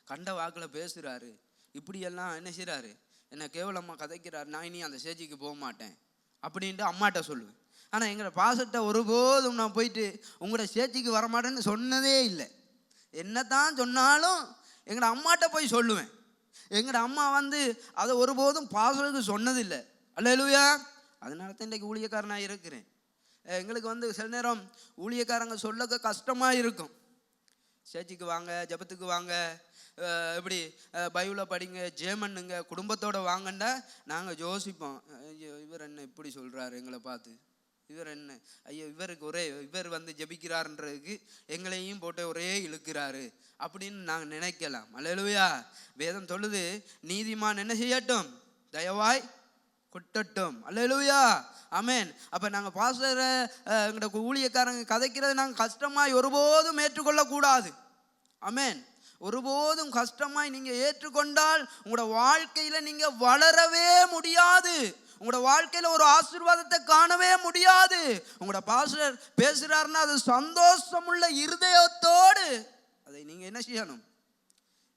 கண்ட வாக்கில் பேசுகிறாரு, இப்படியெல்லாம் என்ன செய்கிறாரு, என்னை கேவலமாக கதைக்கிறார், நான் இனி அந்த ஸ்டேஜுக்கு போக மாட்டேன் அப்படின்ட்டு அம்மாட்ட சொல்லுவேன். ஆனால் எங்களை பாசத்தை ஒருபோதும் நான் போயிட்டு உங்களோட ஸ்டேஜுக்கு வரமாட்டேன்னு சொன்னதே இல்லை. என்ன தான் சொன்னாலும் எங்களோட அம்மாட்ட போய் சொல்லுவேன். எங்களோட அம்மா வந்து அதை ஒருபோதும் பாசத்துக்கு சொன்னதில்லை. அல்லேலூயா. அதனால தான் இன்றைக்கு ஊழியக்காரனாக இருக்கிறேன். எங்களுக்கு வந்து சில நேரம் ஊழியக்காரங்க சொல்ல கஷ்டமாக இருக்கும். சேர்ச்சிக்கு வாங்க, ஜபத்துக்கு வாங்க, இப்படி பைபிளை படிங்க, ஜேமன்னுங்க, குடும்பத்தோடு வாங்கண்டா நாங்கள் யோசிப்போம், ஐயோ இவர் என்ன இப்படி சொல்கிறாரு எங்களை பார்த்து, இவர் என்ன, ஐயோ இவர் வந்து ஜபிக்கிறாருன்றதுக்கு எங்களையும் போட்டு ஒரே இழுக்கிறாரு அப்படின்னு நாங்கள் நினைக்கலாம். அல்லேலூயா. வேதம் சொல்லுது, நீதிமான் என்ன செய்யட்டும், தயவாய் கொட்டட்டும். அல்லேலூயா. ஆமென். அப்போ நாங்கள் பாஸ்டரை எங்களோட ஊழியக்காரங்க கதைக்கிறது நாங்கள் கஷ்டமாய் ஒருபோதும் ஏற்றுக்கொள்ளக்கூடாது. ஆமென். ஒருபோதும் கஷ்டமாய் நீங்கள் ஏற்றுக்கொண்டால் உங்களோட வாழ்க்கையில் நீங்கள் வளரவே முடியாது. உங்களோட வாழ்க்கையில் ஒரு ஆசீர்வாதத்தை காணவே முடியாது. உங்களோட பாஸ்டர் பேசுகிறாருன்னா அது சந்தோஷமுள்ள இருதயத்தோடு அதை நீங்கள் என்ன செய்யணும்,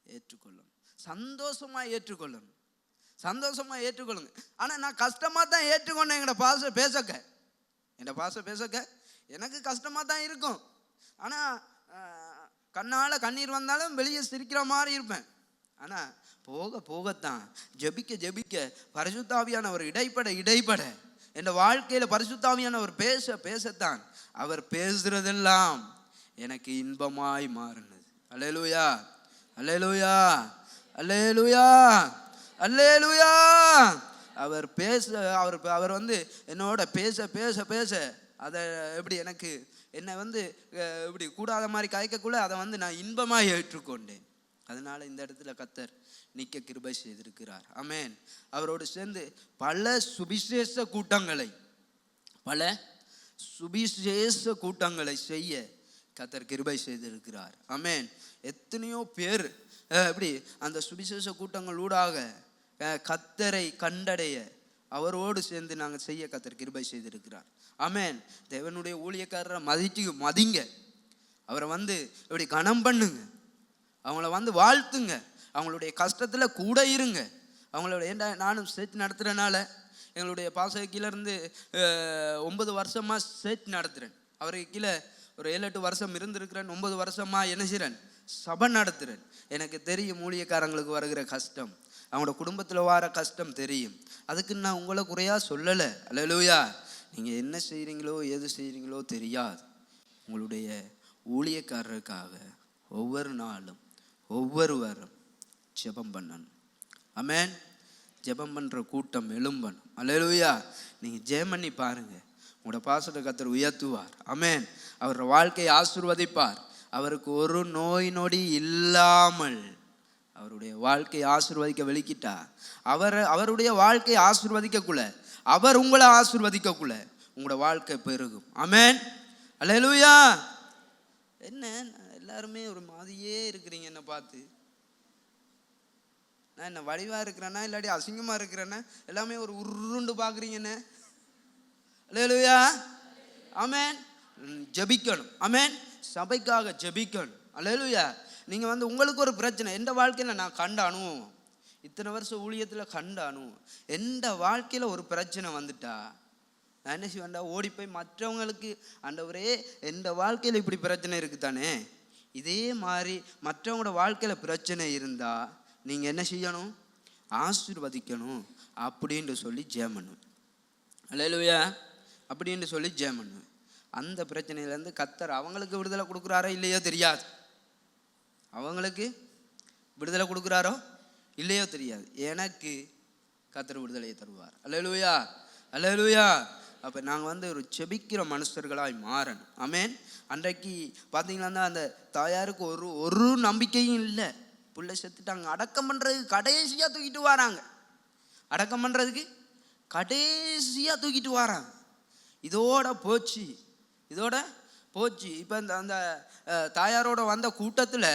ஏற்றுக்கொள்ளணும். சந்தோஷமாக ஏற்றுக்கொள்ளணும். சந்தோஷமாக ஏற்றுக்கொள்ளுங்க. ஆனால் நான் கஷ்டமாக தான் ஏற்றுக்கொண்டேன். எங்களோட பாச பேசக்க எனக்கு கஷ்டமாக தான் இருக்கும். ஆனால் கண்ணால் கண்ணீர் வந்தாலும் வெளியே சிரிக்கிற மாதிரி இருப்பேன். ஆனால் போகத்தான் ஜெபிக்க பரிசுத்த ஆவியானவர் இடைப்பட என் வாழ்க்கையில் பரிசுத்த ஆவியானவர் பேசத்தான் அவர் பேசுறதெல்லாம் எனக்கு இன்பமாய் மாறினது. அல்லேலூயா, அல்லேலூயா, அல்லேலூயா, அல்லேலூயா. அவர் வந்து என்னோட பேச அதை எப்படி எனக்கு என்னை வந்து இப்படி கூடாத மாதிரி காய்க்கக்குள்ள அதை வந்து நான் இன்பமாக ஏற்றுக்கொண்டேன். அதனால இந்த இடத்துல கர்த்தர் நிற்க கிருபை செய்திருக்கிறார். ஆமென். அவரோடு சேர்ந்து பல சுவிசேஷ கூட்டங்களை செய்ய கர்த்தர் கிருபை செய்திருக்கிறார். ஆமென். எத்தனையோ பேர் இப்படி அந்த சுவிசேஷ கூட்டங்களூடாக கர்த்தரை கண்டடைய அவரோடு சேர்ந்து நாங்கள் செய்ய கர்த்தர் கிருபை செய்திருக்கிறார். ஆமென். தேவனுடைய ஊழியக்காரரை மதிங்க. அவரை வந்து இப்படி கனம் பண்ணுங்க. அவங்கள வந்து வாழ்த்துங்க. அவங்களுடைய கஷ்டத்தில் கூட இருங்க. அவங்களோட நானும் சேர்த்து நடத்துகிறனால எங்களுடைய பாசகிலேருந்து 9 வருஷமாக சேர்த்து நடத்துகிறேன். அவருக்கு கீழே ஒரு 7-8 வருஷம் இருந்திருக்கிறேன். 9 வருஷமாக என்ன செய்கிறேன், சபை நடத்துகிறேன். எனக்கு தெரியும் ஊழியக்காரங்களுக்கு வருகிற கஷ்டம், அவங்களோட குடும்பத்தில் வர கஷ்டம் தெரியும். அதுக்கு நான் உங்களை குறையாக சொல்லலை. அல்லேலூயா. நீங்கள் என்ன செய்கிறீங்களோ எது செய்கிறீங்களோ தெரியாது. உங்களுடைய ஊழியக்காரருக்காக ஒவ்வொரு நாளும் ஒவ்வொரு வாரம் ஜெபம் பண்ணணும். ஆமென். ஜெபம் பண்ணுற கூட்டம் எழும்பணும். அல்லேலூயா. நீங்கள் ஜெபம் பண்ணி பாருங்கள், உங்களோட பாசத்தை கர்த்தர் உயர்த்துவார். ஆமென். அவரோட வாழ்க்கையை ஆசீர்வதிப்பார். அவருக்கு ஒரு நோய் நொடி இல்லாமல் அவருடைய வாழ்க்கையை ஆசீர்வதிக்க வெளிக்கிட்டா அவருடைய வாழ்க்கையை ஆசீர்வதிக்கக்குள்ள, அவர் உங்களை ஆசீர்வதிக்கக்குள்ள உங்களோட வாழ்க்கை பெருகும். ஆமென். அல்லேலூயா. என்ன எல்லாருமே ஒரு மாதிரியே இருக்கிறீங்க என்னை பார்த்து? நான் என்ன வடிவாக இருக்கிறேன்னா இல்லாட்டி அசிங்கமாக இருக்கிறேன்னா எல்லாமே ஒரு உருண்டு பார்க்குறீங்கன்னு? அல்லேலூயா. ஆமென். ஜெபிக்கணும். ஆமென். சபைக்காக ஜெபிக்கணும். அல்லேலூயா. நீங்கள் வந்து உங்களுக்கு ஒரு பிரச்சனை, எந்த வாழ்க்கையில் நான் கண்ட அனுபவம், இத்தனை வருஷம் ஊழியத்தில் கண்ட அனுபவம், எந்த வாழ்க்கையில் ஒரு பிரச்சனை வந்துட்டா நான் என்ன செய்வேன்டா, ஓடி போய் மற்றவங்களுக்கு ஆண்டவரே எந்த வாழ்க்கையில் இப்படி பிரச்சனை இருக்குது தானே, இதே மாதிரி மற்றவங்களோட வாழ்க்கையில் பிரச்சனை இருந்தால் நீங்கள் என்ன செய்யணும், ஆசீர்வதிக்கணும் அப்படின்ட்டு சொல்லி ஜெபம் பண்ணுவேன். அல்லேலூயா. அப்படின்ட்டு சொல்லி ஜெபம் பண்ணுவேன். அந்த பிரச்சனையிலேருந்து கர்த்தர் அவங்களுக்கு விடுதலை கொடுக்குறாரோ இல்லையோ தெரியாது. அவங்களுக்கு விடுதலை கொடுக்குறாரோ இல்லையோ தெரியாது. எனக்கு கர்த்தர் விடுதலையை தருவார். அல்லேலூயா, அல்லேலூயா. அப்போ நாங்கள் வந்து ஒரு செபிக்கிற மனுஷர்களாய் மாறணும். ஆமேன். அன்றைக்கு பார்த்தீங்கன்னா அந்த தாயாருக்கு ஒரு நம்பிக்கையும் இல்லை. புள்ள செத்துட்டாங்க, அடக்கம் பண்ணுறதுக்கு கடைசியாக தூக்கிட்டு வராங்க. அடக்கம் பண்ணுறதுக்கு கடைசியாக தூக்கிட்டு வராங்க. இதோட போச்சு. இப்போ அந்த தாயாரோட வந்த கூட்டத்தில்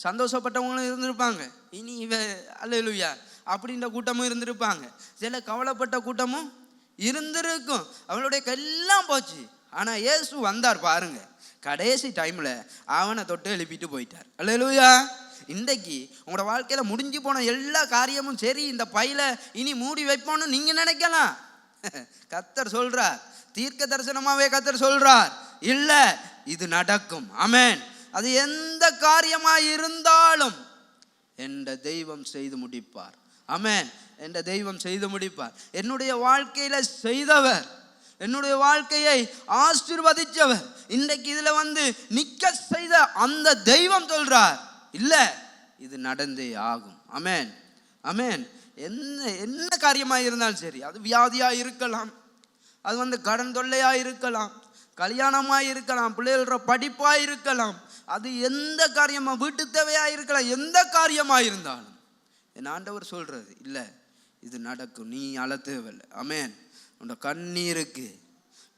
சந்தோஷப்பட்டவங்களும் இருந்திருப்பாங்க. இனி அல்லேலூயா அப்படின்ற கூட்டமும் இருந்திருப்பாங்க. சில கவலைப்பட்ட கூட்டமும் இருந்திருக்கும். அவளுடைய எல்லாம் போச்சு. ஆனால் இயேசு வந்தார் பாருங்க, கடைசி டைமில் அவனை தொட்டு எழுப்பிட்டு போயிட்டார். அல்லேலூயா. இன்றைக்கு உங்களோட வாழ்க்கையில் முடிஞ்சு போன எல்லா காரியமும் சரி, இந்த பையில இனி மூடி வைப்போன்னு நீங்கள் நினைக்கலாம். கர்த்தர் சொல்றார், தீர்க்க தரிசனமாவே கர்த்தர் சொல்றார், இல்லை இது நடக்கும். ஆமென். அது எந்த காரியமாக இருந்தாலும் என்ற தெய்வம் செய்து முடிப்பார். ஆமென். என்ற தெய்வம் செய்து முடிப்பார். என்னுடைய வாழ்க்கையில செய்தவர், என்னுடைய வாழ்க்கையை ஆசீர்வதிச்சவர், இன்றைக்கு இதுல வந்து நிக்க செய்த அந்த தெய்வம் சொல்றார், இல்ல இது நடந்தே ஆகும். ஆமென். ஆமென். என்ன காரியமாக இருந்தாலும் சரி, அது வியாதியா இருக்கலாம், அது வந்து கடன் தொல்லையா இருக்கலாம், கல்யாணமா இருக்கலாம், பிள்ளைகளோட படிப்பா இருக்கலாம், அது எந்த காரியமா, வீட்டு தேவையா இருக்கலாம், எந்த காரியமா இருந்தாலும் என் ஆண்டவர் சொல்றது, இல்லை இது நடக்கும், நீ அழ தேவையில்லை. ஆமென். உன்னோட கண்ணீருக்கு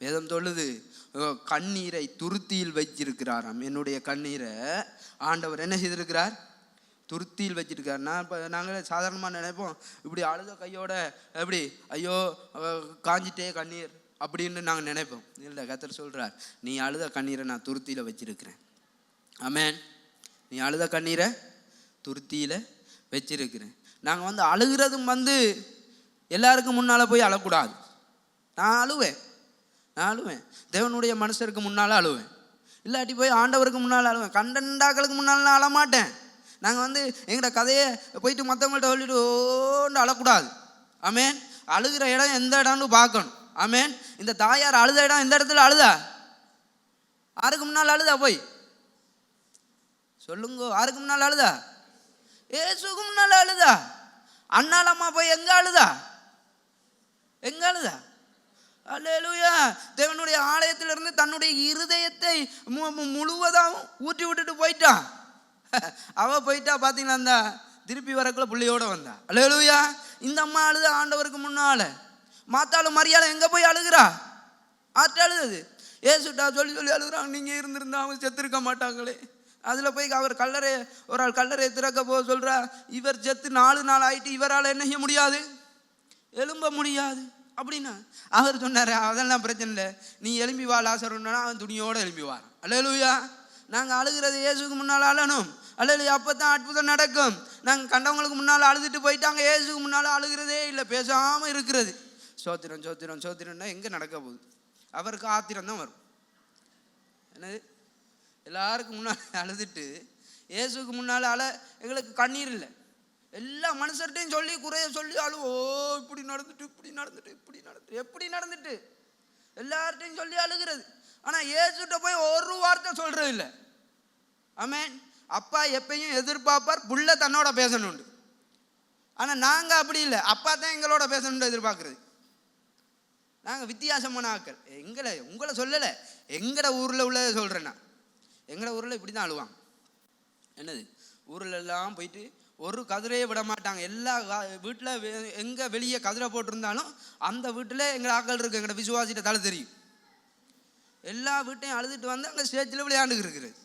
வேதம் சொல்லுது, கண்ணீரை துருத்தியில் வச்சிருக்கிறாராம். என்னுடைய கண்ணீரை ஆண்டவர் என்ன செய்திருக்கிறார்? துருத்தியில் வச்சிருக்கார். நாங்கள் சாதாரணமாக நினைப்போம், இப்படி அழுத கையோட எப்படி ஐயோ காஞ்சிட்டே கண்ணீர் அப்படின்னு நாங்கள் நினைப்போம். இல்லை, கர்த்தர் சொல்கிறார், நீ அழுத கண்ணீரை நான் துருத்தியில் வச்சிருக்கிறேன். ஆமென். நீ அழுத கண்ணீரை துருத்தியில் வச்சிருக்கிறேன். நாங்கள் வந்து அழுகிறதும் வந்து எல்லாருக்கும் முன்னால் போய் அழக்கூடாது. நான் அழுவேன். தேவனுடைய மனுஷருக்கு முன்னால் அழுவேன், இல்லாட்டி போய் ஆண்டவருக்கு முன்னால் அழுவேன். கண்டண்டாக்களுக்கு முன்னால் நான் அழமாட்டேன். நாங்கள் வந்து எங்களோட கதையை போயிட்டு மற்றவங்கள்ட்ட சொல்லிட்டு ஓண்டு அழக்கூடாது. ஆமென். அழுகிற இடம் எந்த இடம்னு பார்க்கணும். ஆமென். இந்த தாயார் அழுத இடம் எந்த இடத்துல அழுதா? யாருக்கு முன்னால் அழுதா? போய் சொல்லுங்க, யாருக்கு முன்னால் அழுதா? ஏசுக்கு முன்னால் அழுதா. அண்ணாலம்மா போய் எங்க அழுதா? அல்லேலூயா. தேவனுடைய ஆலயத்திலிருந்து தன்னுடைய இருதயத்தை முழுவதாகவும் ஊற்றி விட்டுட்டு போயிட்டான். அவ போயிட்டா பார்த்தீங்கன்னா திருப்பி வரக்குள்ள பிள்ளையோட வந்தா. அல்லேலூயா. இந்த அம்மா அழுத ஆண்டவருக்கு முன்னால. மாத்தாலும் மரியாதை எங்க போய் அழுகிறா? ஆற்ற அழுது ஏசுட்டா சொல்லி அழுகுறாங்க. நீங்க இருந்திருந்தா அவங்க செத்துருக்க மாட்டாங்களே. அதுல போய் அவர் ஒரு ஆள் கல்லறை திறக்க போக சொல்றா, இவர் செத்து 4 நாள் ஆயிட்டு, இவரால் என்ன செய்ய முடியாது? எழும்ப முடியாது அப்படின்னா அவர் சொன்னார், அதெல்லாம் பிரச்சனை இல்லை, நீ எழும்பி வா லாசருன்னா அவன் துணியோடு எழும்பி வார். அல்லேலூயா. நாங்கள் அழுகிறது இயேசுக்கு முன்னால் அழணும். அல்லேலூயா. அப்போ தான் அற்புதம் நடக்கும். நாங்கள் கண்டவங்களுக்கு முன்னால் அழுதுட்டு போயிட்டாங்க, இயேசுக்கு முன்னால் அழுகிறதே இல்லை, பேசாமல் இருக்கிறது. சோத்திரம்னா எங்கே நடக்க போகுது? அவருக்கு ஆத்திரம் தான் வரும். என்னது, எல்லாருக்கும் முன்னால் அழுதுட்டு இயேசுக்கு முன்னால் எங்களுக்கு கண்ணீர் இல்லை. எல்லா மனுஷர்கிட்டையும் சொல்லி குறைய சொல்லி அழுவோ, இப்படி நடந்துட்டு எல்லார்ட்டையும் சொல்லி அழுகிறது. ஆனால் இயேசுட்ட போய் ஒரு வார்த்தை சொல்றது இல்லை. ஆமென். அப்பா எப்பயும் எதிர்பார்ப்பார் புள்ள தன்னோட பேசணும். ஆனால் நாங்கள் அப்படி இல்லை, அப்பா தான் எங்களோட பேசணும்னு எதிர்பார்க்குறது. நாங்கள் வித்தியாசமான ஆக்கள். உங்களை சொல்லலை, எங்கட ஊரில் உள்ளதை சொல்கிறேன்னா, எங்கட ஊரில் இப்படி தான் அழுவாங்க. என்னது, ஊரில் எல்லாம் போயிட்டு ஒரு கதிரையை விட மாட்டாங்க. எல்லா வீட்டில் எங்கே வெளியே கதிரை போட்டிருந்தாலும் அந்த வீட்டில் எங்கள் ஆக்கள் இருக்கு, எங்களோட விசுவாசிட்ட தலை தெரியும். எல்லா வீட்டையும் அழுதுட்டு வந்து அங்கே ஸ்டேஜில் விளையாண்டுக்கு இருக்கிறது.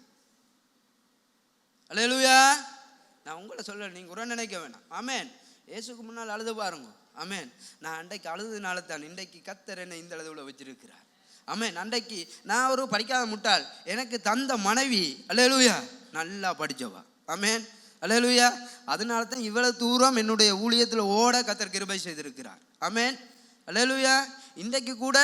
அல்லேலூயா. நான் உங்களை சொல்ல, நீங்கள் உரை நினைக்க வேணாம். ஆமென். இயேசுக்கு முன்னால் அழுது பாருங்க. ஆமென். நான் அன்றைக்கு அழுதுனால தான் இன்றைக்கு கர்த்தர் என்னை இந்த அளவில் வச்சிருக்கிறார். ஆமென். அன்றைக்கு நான் ஒரு படிக்காத முட்டாள், எனக்கு தந்த மனைவி அல்லேலூயா நல்லா படித்தவா. ஆமென். அல்லேலூயா. அதனால தான் இவ்வளவு தூரம் என்னுடைய ஊழியத்தில் ஓட கர்த்தர் கிருபை செய்திருக்கிறார். ஆமென். அல்லேலூயா. இன்றைக்கு கூட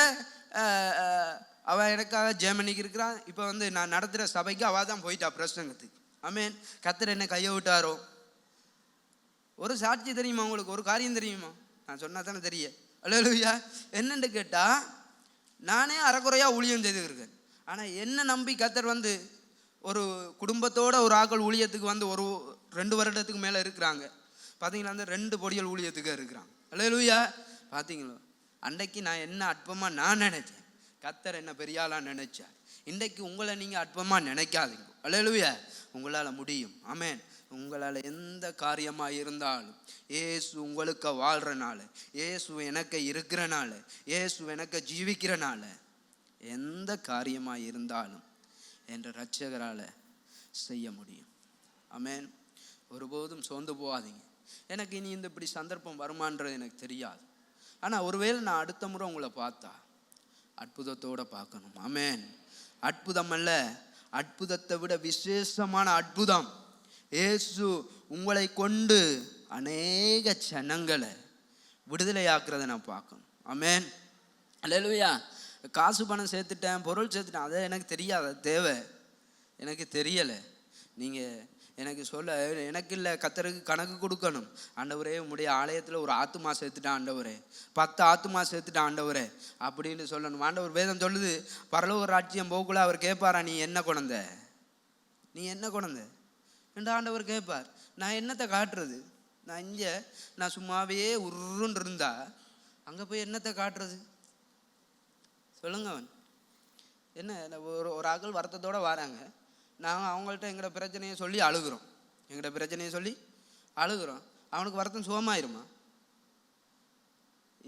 அவள் எனக்காக ஜெர்மனிக்கு இருக்கிறான். இப்போ வந்து நான் நடத்துகிற சபைக்கு அவள் தான் போயிட்டா பிரசங்கத்துக்கு. ஆமென். கர்த்தர் என்ன கையை விட்டாரோ. ஒரு சாட்சி தெரியுமா உங்களுக்கு? ஒரு காரியம் தெரியுமா? நான் சொன்னா தானே தெரிய. அல்லேலூயா. என்னென்னு கேட்டால், நானே அறக்குறையாக ஊழியம் செய்துருக்கேன். ஆனால் என்ன நம்பி கர்த்தர் வந்து ஒரு குடும்பத்தோட ஒரு ஆக்கள் ஊழியத்துக்கு வந்து ஒரு 2 வருடத்துக்கு மேலே இருக்கிறாங்க. பார்த்தீங்களா, அந்த 2 பொடிகள் ஊழியத்துக்கு இருக்கிறாங்க. அல்லேலூயா. பார்த்தீங்களா, அன்றைக்கு நான் என்ன அற்பமாக நான் நினைச்சேன், கர்த்தர் என்ன பெரியாளா நினைச்சார். இன்றைக்கு உங்களை நீங்கள் அற்பமாக நினைக்காதீங்க. அல்லேலூயா. உங்களால் முடியும். ஆமென். உங்களால் எந்த காரியமாக இருந்தாலும் இயேசு உங்களுக்கு வாழ்கிறனால, இயேசு எனக்கு இருக்கிறனால, இயேசு எனக்கு ஜீவிக்கிறனால எந்த காரியமாக இருந்தாலும் என்ற இரட்சகரால் செய்ய முடியும். ஆமென். ஒருபோதும் சோர்ந்து போகாதீங்க. எனக்கு இனி இந்த இப்படி சந்தர்ப்பம் வருமானது எனக்கு தெரியாது. ஆனால் ஒருவேளை நான் அடுத்த முறை உங்களை பார்த்தா அற்புதத்தோடு பார்க்கணும். ஆமென். அற்புதம் அல்ல, அற்புதத்தை விட விசேஷமான அற்புதம் இயேசு உங்களை கொண்டு அநேக ஜனங்களை விடுதலையாக்குறதை நான் பார்க்கணும். ஆமென். அல்லேலூயா. காசு பணம் சேர்த்துட்டேன், பொருள் சேர்த்துட்டேன், அதை எனக்கு தெரியாது, அது தேவை எனக்கு தெரியலை. நீங்கள் எனக்கு சொல்ல, எனக்கு இல்லை, கர்த்தருக்கு கணக்கு கொடுக்கணும். ஆண்டவரே உம்முடைய ஆலயத்தில் ஒரு ஆத்துமா சேர்த்துட்டான் ஆண்டவரே, 10 ஆத்துமா சேர்த்துட்டான் ஆண்டவரே அப்படின்னு சொல்லணும். ஆண்டவர் வேதம் சொல்லுது, பரலோக ராஜ்யம் போக்குள்ள அவர் கேட்பாரா, நீ என்ன குழந்தை, நீ என்ன குழந்தை என்று ஆண்டவர் கேட்பார். நான் என்னத்தை காட்டுறது? நான் இங்கே நான் சும்மாவே உருன்னு இருந்தா அங்கே போய் என்னத்தை காட்டுறது சொல்லுங்க? அவன் என்ன ஒரு ஆக்கள் வருத்தத்தோடு வராங்க, நாங்கள் அவங்கள்ட்ட எங்களோட பிரச்சனையை சொல்லி அழுகிறோம், எங்களோட பிரச்சனையை சொல்லி அழுகிறோம். அவனுக்கு வருத்தம் சுகமாயிருமா?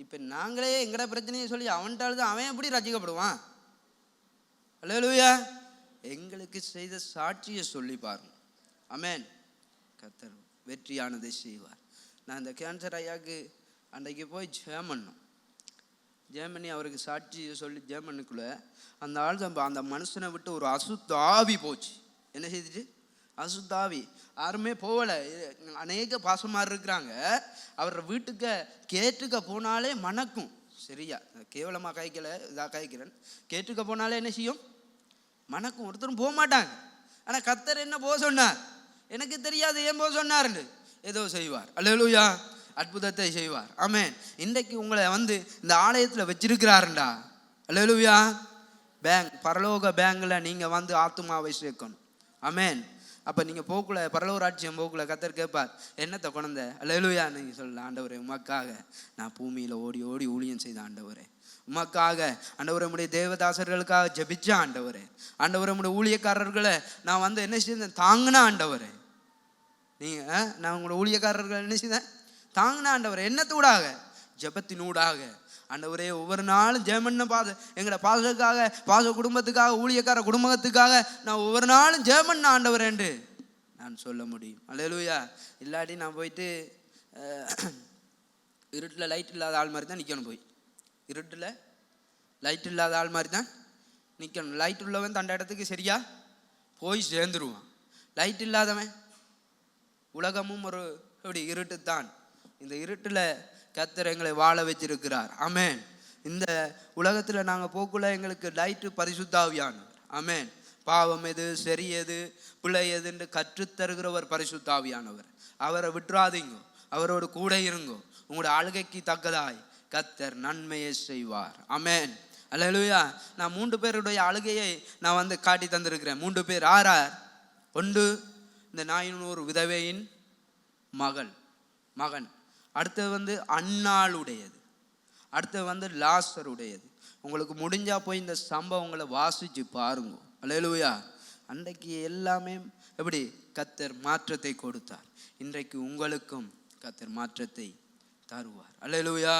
இப்போ நாங்களே எங்களோட பிரச்சனையை சொல்லி அவன்கிட்ட அழுது அவன் எப்படி ரசிக்கப்படுவான்? அல்லேலூயா. எங்களுக்கு செய்த சாட்சியை சொல்லி பாருங்க. ஆமென். கர்த்தர் வெற்றியானதை செய்வார். நான் இந்த கேன்சர் ஐயாவுக்கு அன்றைக்கு போய் ஜெர்மனி அவருக்கு சாட்சியை சொல்லி ஜெர்மனிக்குள்ள அந்த ஆள் அந்த மனுஷனை விட்டு ஒரு அசுத்தாவி போச்சு. என்ன செய்துச்சு? அசுத்தாவி. யாருமே போகலை, அநேக பாசமாக இருக்கிறாங்க. அவர் வீட்டுக்கு கேட்டுக்க போனாலே மணக்கும். சரியா, கேவலமாக காய்க்கலை, இதாக காய்க்கிறேன். கேட்டுக்க போனாலே என்ன செய்யும்? மணக்கும். ஒருத்தரும் போக மாட்டாங்க. ஆனால் கர்த்தர் என்ன போக சொன்னார்? எனக்கு தெரியாது ஏன் போக சொன்னார்ன்னு. ஏதோ செய்வார். அல்லேலூயா. அற்புதத்தை செய்வார். ஆமென். இன்றைக்கு உங்களை இந்த ஆலயத்தில் வச்சிருக்கிறாருண்டா. அல்லேலூயா. பரலோக பேங்கில் நீங்கள் ஆத்துமாவை சேர்க்கணும். ஆமென். அப்போ நீங்கள் போக்குள்ள பரலோக ராஜ்யம் போக்குள்ள கர்த்தர் கேட்பார், என்னத்தை குழந்தை? அல்லேலூயா. நீங்கள் சொல்லலாம், ஆண்டவரே உமக்காக நான் பூமியில் ஓடி ஓடி ஊழியம் செய்த ஆண்டவரே, உமக்காக ஆண்டவரே உம்முடைய தேவதாசர்களுக்காக ஜெபிச்ச ஆண்டவரே, ஆண்டவரே உம்முடைய ஊழியக்காரர்களை நான் என்ன செய்தேன்? தாங்கின ஆண்டவரே. நீங்கள் நான் உங்களோட ஊழியக்காரர்கள் என்ன செய்தேன்? தாங்கின ஆண்டவரே. என்னத்தூடாக? ஜெபத்தினூடாக. ஆண்டவரே ஒவ்வொரு நாளும் ஜெபம்னு எங்களோட பாசத்துக்காக, பாச குடும்பத்துக்காக, ஊழியக்கார குடும்பத்துக்காக நான் ஒவ்வொரு நாளும் ஜெபம் ஆண்டவர் என்று நான் சொல்ல முடியும். அல்லேலூயா. இல்லாட்டி நான் போயிட்டு இருட்டில் லைட் இல்லாத ஆள் மாதிரி தான் நிற்கணும். போய் இருட்டில் லைட் இல்லாத ஆள் மாதிரி தான் நிற்கணும். லைட் உள்ளவன் தண்ட இடத்துக்கு சரியா போய் சேர்ந்துருவான். லைட் இல்லாதவன், உலகமும் ஒரு எப்படி இருட்டுத்தான். இந்த இருட்டில் கர்த்தர் எங்களை வாழ வச்சிருக்கிறார். ஆமென். இந்த உலகத்தில் நாங்கள் போக்குள்ள எங்களுக்கு லைட்டு பரிசுத்தாவியானவர். ஆமென். பாவம் எது, சரி எது, பிழை எதுன்னு கற்றுத்தருகிறவர் பரிசுத்தாவியானவர். அவரை விட்டுறாதீங்க, அவரோடு கூட இருங்கோ. உங்களோட அழுகைக்கு தக்கதாய் கர்த்தர் நன்மையை செய்வார். ஆமென். அல்லேலூயா. நான் 3 பேருடைய அழுகையை நான் காட்டி தந்திருக்கிறேன். 3 பேர். ஆறார்? ஒன்று இந்த 400 விதவையின் மகன். அடுத்தது அன்னாளுடையது. அடுத்தது லாசருடையது. உங்களுக்கு முடிஞ்சா போய் இந்த சம்பவங்களை வாசிச்சு பாருங்க. அல்லேலூயா. அன்றைக்கு எல்லாமே எப்படி கர்த்தர் மாற்றத்தை கொடுத்தார். இன்றைக்கு உங்களுக்கும் கர்த்தர் மாற்றத்தை தருவார். அல்லேலூயா.